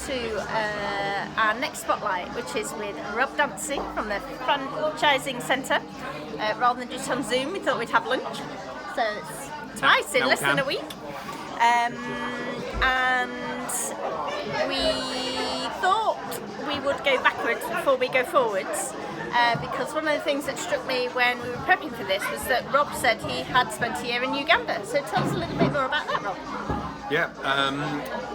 to our next spotlight, which is with Rob Dancy from the Franchising Centre. Rather than just on Zoom, we thought we'd have lunch. So it's nice, in less than a week. And we thought we would go backwards before we go forwards. Because one of the things that struck me when we were prepping for this was that Rob said he had spent a year in Uganda. So tell us a little bit more about that, Rob. Yeah,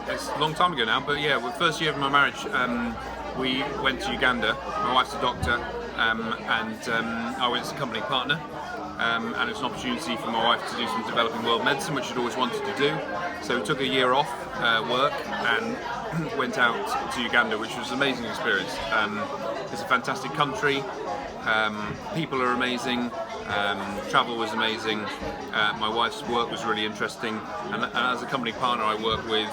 it's a long time ago now, but yeah, the first year of my marriage, we went to Uganda. My wife's a doctor, and I was a company partner, and it was an opportunity for my wife to do some developing world medicine, which she'd always wanted to do. So we took a year off work and went out to Uganda, which was an amazing experience. It's a fantastic country, people are amazing, travel was amazing, my wife's work was really interesting, and as a company partner I work with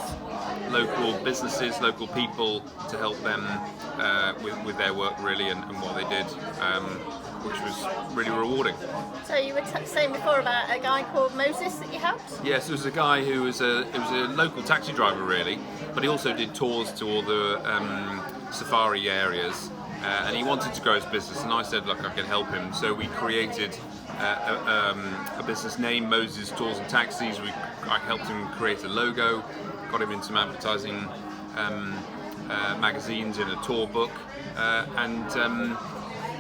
local businesses, local people to help them with their work really and what they did, which was really rewarding. So you were saying before about a guy called Moses that you helped? Yes, it was a guy who was a local taxi driver really, but he also did tours to all the safari areas. And he wanted to grow his business, and I said, look, I could help him. So we created a business name, Moses Tours and Taxis. I helped him create a logo, got him in some advertising magazines, in a tour book, and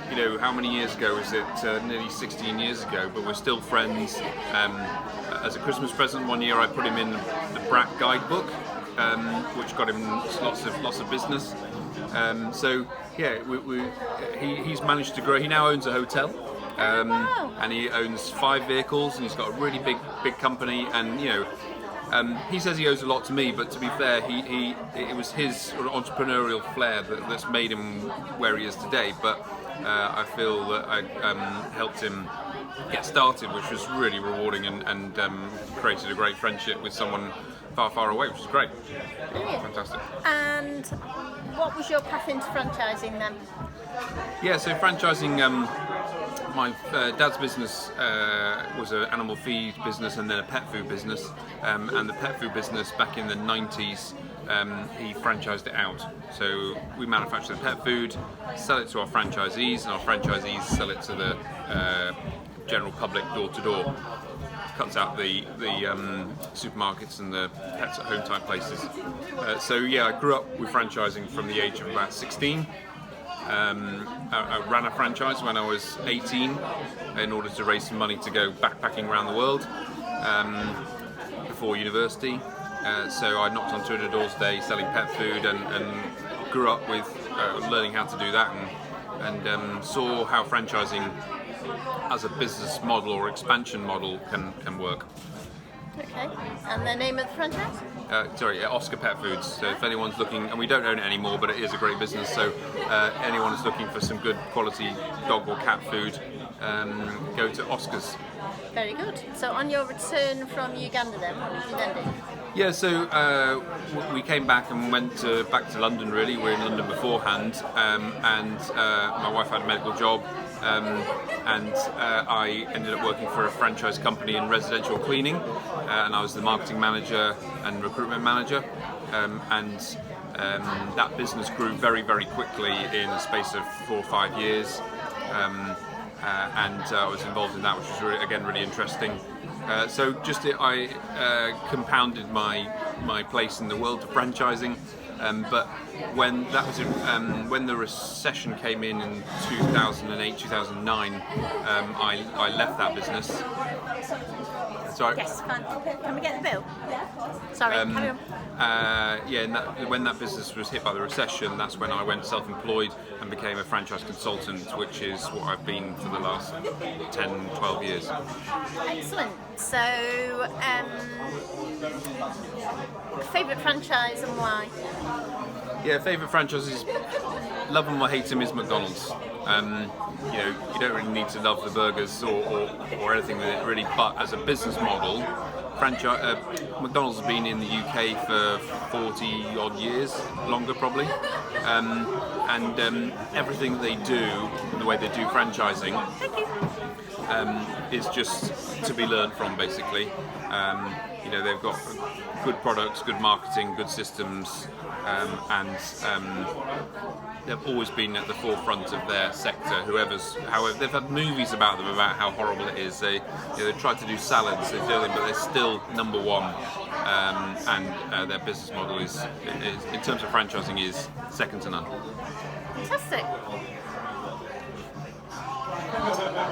you know, how many years ago is it? Nearly 16 years ago, but we're still friends. As a Christmas present one year, I put him in the BRAC guidebook, which got him lots of business. So yeah, he's managed to grow. He now owns a hotel, and he owns 5 vehicles, and he's got a really big company. And you know, he says he owes a lot to me, but to be fair, it was his sort of entrepreneurial flair that's made him where he is today. But I feel that I helped him get started, which was really rewarding, and created a great friendship with someone far away, which is great. Brilliant. Fantastic. And what was your path into franchising then? Yeah, so franchising, my dad's business was an animal feed business and then a pet food business, and the pet food business back in the 90s, he franchised it out. So we manufacture the pet food, sell it to our franchisees, and our franchisees sell it to the general public door to door. Cuts out the supermarkets and the pets at home type places. So yeah, I grew up with franchising from the age of about 16. I ran a franchise when I was 18 in order to raise some money to go backpacking around the world before university. So I knocked on 200 doors a day selling pet food, and grew up with learning how to do that, and saw how franchising as a business model or expansion model can work. Okay, and the name of the franchise? Oscar Pet Foods. So if anyone's looking, and we don't own it anymore, but it is a great business, so anyone who's looking for some good quality dog or cat food, go to Oscar's. Very good. So on your return from Uganda then, what did you then do? Yeah, so we came back and went back to London really. We were in London beforehand, and my wife had a medical job, and I ended up working for a franchise company in residential cleaning, and I was the marketing manager and recruitment manager, and that business grew very quickly in the space of 4 or 5 years, and I was involved in that, which was really interesting. So I compounded my place in the world of franchising, but when when the recession came in 2008, 2009, I left that business. Sorry. Yes, fine. Can we get the bill? Sorry, carry on. When that business was hit by the recession, that's when I went self-employed and became a franchise consultant, which is what I've been for the last 10, 12 years. Excellent. So, favourite franchise and why? Yeah, favourite franchises, love them or hate them, is McDonald's. You don't really need to love the burgers or anything with it really, but as a business model, McDonald's has been in the UK for 40 odd years, longer probably, and everything they do, the way they do franchising, is just to be learned from basically. they've got good products, good marketing, good systems, and they've always been at the forefront of their sector. However, they've had movies about them about how horrible it is. They tried to do salads, they're doing, but they're still number one. And their business model is, in terms of franchising, is second to none. Fantastic.